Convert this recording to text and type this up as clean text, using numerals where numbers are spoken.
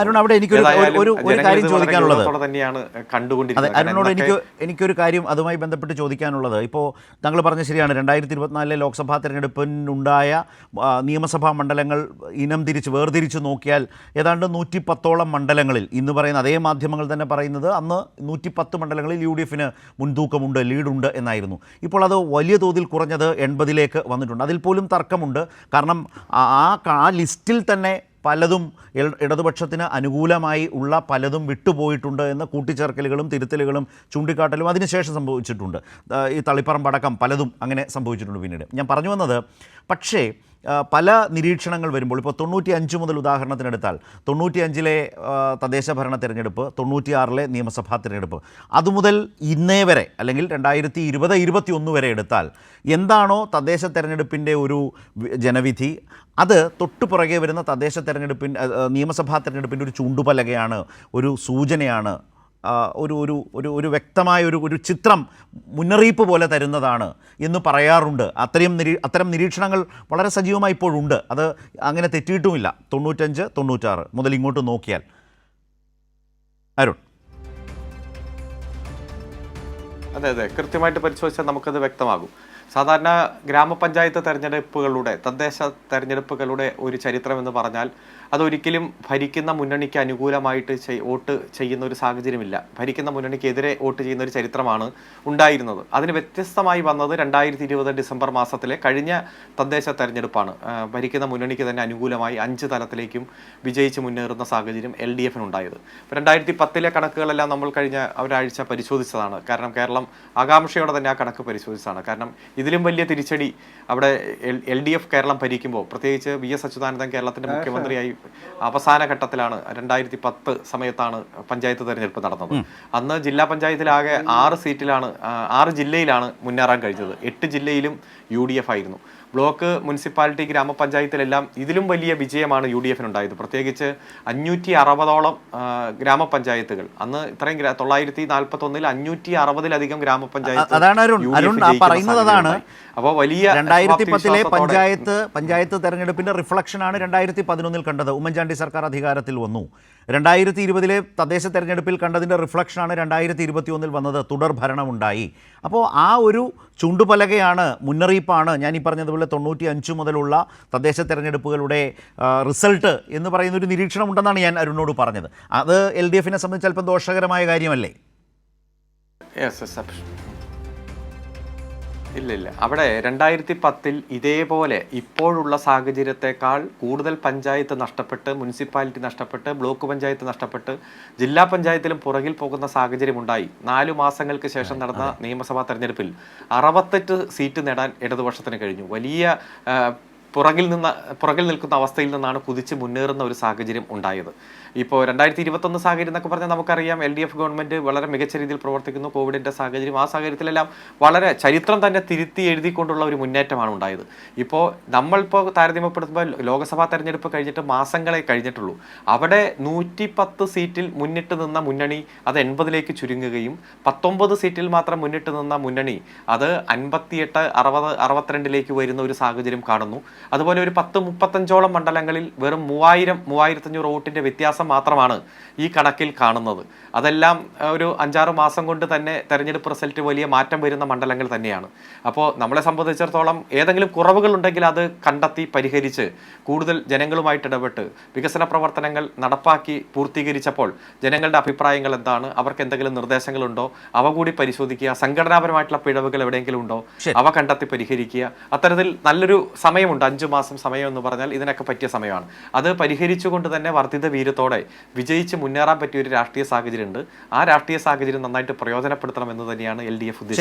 അരുൺ, അവിടെ എനിക്കൊരു കാര്യം ചോദിക്കാനുള്ളത് അരുണിനോട് എനിക്കൊരു കാര്യം അതുമായി ബന്ധപ്പെട്ട് ചോദിക്കാനുള്ളത്, ഇപ്പോൾ താങ്കൾ പറഞ്ഞ ശരിയാണ്, 2024 ലോക്സഭാ തെരഞ്ഞെടുപ്പിനുണ്ടായ നിയമസഭാ മണ്ഡലങ്ങൾ ഇനം തിരിച്ച് വേർതിരിച്ച് നോക്കിയാൽ ഏതാണ്ട് 110ഓളം മണ്ഡലങ്ങളിൽ, ഇന്ന് പറയുന്ന അതേ മാധ്യമങ്ങൾ തന്നെ പറയുന്നത് അന്ന് 110 മണ്ഡലങ്ങളിൽ UDF-ന് മുൻതൂക്കമുണ്ട്, ലീഡുണ്ട് എന്നായിരുന്നു. ഇപ്പോൾ അത് വലിയ തോതിൽ കുറഞ്ഞത് 80ലേക്ക് വന്നിട്ടുണ്ട്. അതിൽ പോലും തർക്കമുണ്ട്. കാരണം ആ ലിസ്റ്റിൽ തന്നെ പലതും ഇടതുപക്ഷത്തിന് അനുകൂലമായി ഉള്ള പലതും വിട്ടുപോയിട്ടുണ്ട് എന്ന കൂട്ടിച്ചേർക്കലുകളും തിരുത്തലുകളും ചൂണ്ടിക്കാട്ടലും അതിനുശേഷം സംഭവിച്ചിട്ടുണ്ട്. ഈ തളിപ്പറമ്പടക്കം പലതും അങ്ങനെ സംഭവിച്ചിട്ടുണ്ട്. പിന്നീട് ഞാൻ പറഞ്ഞു വന്നത്, പക്ഷേ പല നിരീക്ഷണങ്ങൾ വരുമ്പോൾ, ഇപ്പോൾ 95 മുതൽ ഉദാഹരണത്തിനെടുത്താൽ 95-ലെ തദ്ദേശ ഭരണ തിരഞ്ഞെടുപ്പ്, 96-ലെ നിയമസഭാ തിരഞ്ഞെടുപ്പ്, അതുമുതൽ ഇന്നേ വരെ അല്ലെങ്കിൽ 2020-21 വരെ എടുത്താൽ എന്താണോ തദ്ദേശ തെരഞ്ഞെടുപ്പിൻ്റെ ഒരു ജനവിധി, അത് തൊട്ടുപുറകെ വരുന്ന നിയമസഭാ തെരഞ്ഞെടുപ്പിൻ്റെ ഒരു ചൂണ്ടുപലകയാണ്, ഒരു സൂചനയാണ്, ഒരു വ്യക്തമായ ഒരു ചിത്രം, മുന്നറിയിപ്പ് പോലെ തരുന്നതാണ് എന്ന് പറയാറുണ്ട്. അത്തരം നിരീക്ഷണങ്ങൾ വളരെ സജീവമായി ഇപ്പോഴുണ്ട്. അത് അങ്ങനെ തെറ്റിയിട്ടുമില്ല. 95, 96 മുതൽ ഇങ്ങോട്ട് നോക്കിയാൽ. അരുൺ? അതെ, കൃത്യമായിട്ട് പരിശോധിച്ചാൽ നമുക്കത് വ്യക്തമാകും. സാധാരണ ഗ്രാമപഞ്ചായത്ത് തെരഞ്ഞെടുപ്പുകളുടെ, തദ്ദേശ തെരഞ്ഞെടുപ്പുകളുടെ ഒരു ചരിത്രം എന്ന് പറഞ്ഞാൽ അതൊരിക്കലും ഭരിക്കുന്ന മുന്നണിക്ക് അനുകൂലമായിട്ട് വോട്ട് ചെയ്യുന്ന ഒരു സാഹചര്യമില്ല. ഭരിക്കുന്ന മുന്നണിക്കെതിരെ വോട്ട് ചെയ്യുന്ന ഒരു ചരിത്രമാണ് ഉണ്ടായിരുന്നത്. അതിന് വ്യത്യസ്തമായി വന്നത് 2020 ഡിസംബർ മാസത്തിലെ കഴിഞ്ഞ തദ്ദേശ തെരഞ്ഞെടുപ്പാണ്. ഭരിക്കുന്ന മുന്നണിക്ക് തന്നെ അനുകൂലമായി 5 തലത്തിലേക്കും വിജയിച്ച് മുന്നേറുന്ന സാഹചര്യം LDF-നുണ്ടായത്. 2010-ലെ കണക്കുകളെല്ലാം നമ്മൾ കഴിഞ്ഞ ഒരാഴ്ച പരിശോധിച്ചതാണ്. കാരണം കേരളം ആകാംക്ഷയോടെ തന്നെ ആ കണക്ക് പരിശോധിച്ചതാണ്. കാരണം ഇതിലും വലിയ തിരിച്ചടി അവിടെ LDF കേരളം ഭരിക്കുമ്പോൾ, പ്രത്യേകിച്ച് VS അച്യുതാനന്ദൻ കേരളത്തിന്റെ മുഖ്യമന്ത്രിയായി അവസാന ഘട്ടത്തിലാണ് 2010 സമയത്താണ് പഞ്ചായത്ത് തെരഞ്ഞെടുപ്പ് നടന്നത്. അന്ന് ജില്ലാ പഞ്ചായത്തിലാകെ 6 ജില്ലയിലാണ് മുന്നേറാൻ കഴിഞ്ഞത്. 8 ജില്ലയിലും UDF ആയിരുന്നു. ബ്ലോക്ക്, മുനിസിപ്പാലിറ്റി, ഗ്രാമപഞ്ചായത്തിലെല്ലാം ഇതിലും വലിയ വിജയമാണ് UDF-നുണ്ടായത്. പ്രത്യേകിച്ച് 560ഓളം ഗ്രാമപഞ്ചായത്തുകൾ, അന്ന് ഇത്രയും 941-ൽ 560-ലധികം ഗ്രാമപഞ്ചായത്ത്. അപ്പോൾ വലിയ 2010-ലെ പഞ്ചായത്ത് തെരഞ്ഞെടുപ്പിന്റെ റിഫ്ലക്ഷനാണ് 2011-ൽ കണ്ടത്. ഉമ്മൻചാണ്ടി സർക്കാർ അധികാരത്തിൽ വന്നു. 2020-ലെ തദ്ദേശ തെരഞ്ഞെടുപ്പിൽ കണ്ടതിൻ്റെ റിഫ്ലക്ഷനാണ് 2021-ൽ വന്നത്. തുടർ ഭരണമുണ്ടായി. അപ്പോൾ ആ ഒരു ചൂണ്ടുപലകയാണ്, മുന്നറിയിപ്പാണ് ഞാൻ ഈ പറഞ്ഞതുപോലെ 95 മുതലുള്ള തദ്ദേശ തെരഞ്ഞെടുപ്പുകളുടെ റിസൾട്ട് എന്ന് പറയുന്നൊരു നിരീക്ഷണം ഉണ്ടെന്നാണ് ഞാൻ അരുണിനോട് പറഞ്ഞത്. അത് LDF-നെ സംബന്ധിച്ച് അല്പം ദോഷകരമായ കാര്യമല്ലേ? ഇല്ല, അവിടെ 2010-ൽ ഇതേപോലെ ഇപ്പോഴുള്ള സാഹചര്യത്തെക്കാൾ കൂടുതൽ പഞ്ചായത്ത് നഷ്ടപ്പെട്ട്, മുനിസിപ്പാലിറ്റി നഷ്ടപ്പെട്ട്, ബ്ലോക്ക് പഞ്ചായത്ത് നഷ്ടപ്പെട്ട്, ജില്ലാ പഞ്ചായത്തിലും പുറകിൽ പോകുന്ന സാഹചര്യം ഉണ്ടായി. 4 മാസങ്ങൾക്ക് ശേഷം നടന്ന നിയമസഭാ തെരഞ്ഞെടുപ്പിൽ 68 സീറ്റ് നേടാൻ ഇടതുപക്ഷത്തിന് കഴിഞ്ഞു. വലിയ പുറകിൽ നിൽക്കുന്ന അവസ്ഥയിൽ നിന്നാണ് കുതിച്ച് മുന്നേറുന്ന ഒരു സാഹചര്യം ഉണ്ടായത്. ഇപ്പോൾ 2021 സാഹചര്യം എന്നൊക്കെ പറഞ്ഞാൽ നമുക്കറിയാം, LDF ഗവൺമെൻറ് വളരെ മികച്ച രീതിയിൽ പ്രവർത്തിക്കുന്നു. കോവിഡിൻ്റെ സാഹചര്യം, ആ സാഹചര്യത്തിലെല്ലാം വളരെ ചരിത്രം തന്നെ തിരുത്തി എഴുതിക്കൊണ്ടുള്ള ഒരു മുന്നേറ്റമാണ് ഉണ്ടായത്. ഇപ്പോൾ നമ്മളിപ്പോൾ താരതമ്യപ്പെടുത്തുമ്പോൾ ലോക്സഭാ തെരഞ്ഞെടുപ്പ് കഴിഞ്ഞിട്ട് മാസങ്ങളെ കഴിഞ്ഞിട്ടുള്ളൂ. അവിടെ 110 സീറ്റിൽ മുന്നിട്ട് നിന്ന മുന്നണി അത് 80-ലേക്ക് ചുരുങ്ങുകയും 19 സീറ്റിൽ മാത്രം മുന്നിട്ട് നിന്ന മുന്നണി അത് 58, 60, 62-ലേക്ക് വരുന്ന ഒരു സാഹചര്യം കാണുന്നു. അതുപോലെ ഒരു 10-35ഓളം മണ്ഡലങ്ങളിൽ വെറും 3000-3500 വോട്ടിന്റെ വ്യത്യാസം മാത്രമാണ് ഈ കണക്കിൽ കാണുന്നത്. അതെല്ലാം ഒരു 5-6 മാസം കൊണ്ട് തന്നെ തെരഞ്ഞെടുപ്പ് റിസൾട്ട് വലിയ മാറ്റം വരുന്ന മണ്ഡലങ്ങൾ തന്നെയാണ്. അപ്പോൾ നമ്മളെ സംബന്ധിച്ചിടത്തോളം ഏതെങ്കിലും കുറവുകൾ ഉണ്ടെങ്കിൽ അത് കണ്ടെത്തി പരിഹരിച്ച് കൂടുതൽ ജനങ്ങളുമായിട്ട് ഇടപെട്ട് വികസന പ്രവർത്തനങ്ങൾ നടപ്പാക്കി പൂർത്തീകരിച്ചപ്പോൾ ജനങ്ങളുടെ അഭിപ്രായങ്ങൾ എന്താണ്, അവർക്ക് എന്തെങ്കിലും നിർദ്ദേശങ്ങളുണ്ടോ, അവ കൂടി പരിശോധിക്കുക. സംഘടനാപരമായിട്ടുള്ള പിഴവുകൾ എവിടെയെങ്കിലും ഉണ്ടോ, അവ കണ്ടെത്തി പരിഹരിക്കുക. അത്തരത്തിൽ നല്ലൊരു സമയമുണ്ട്. 5 മാസം സമയം എന്ന് പറഞ്ഞാൽ ഇതിനൊക്കെ പറ്റിയ സമയമാണ്. അത് പരിഹരിച്ചുകൊണ്ട് തന്നെ വർദ്ധിത വീര്യത്തോടെ വിജയിച്ച് മുന്നേറാൻ പറ്റിയ ഒരു രാഷ്ട്രീയ സാഹചര്യം ഉണ്ട്. ആ രാഷ്ട്രീയ സാഹചര്യം നന്നായിട്ട് പ്രയോജനപ്പെടുത്തണം എന്ന് തന്നെയാണ് LDF ഉദ്ദേശിക്കുന്നത്.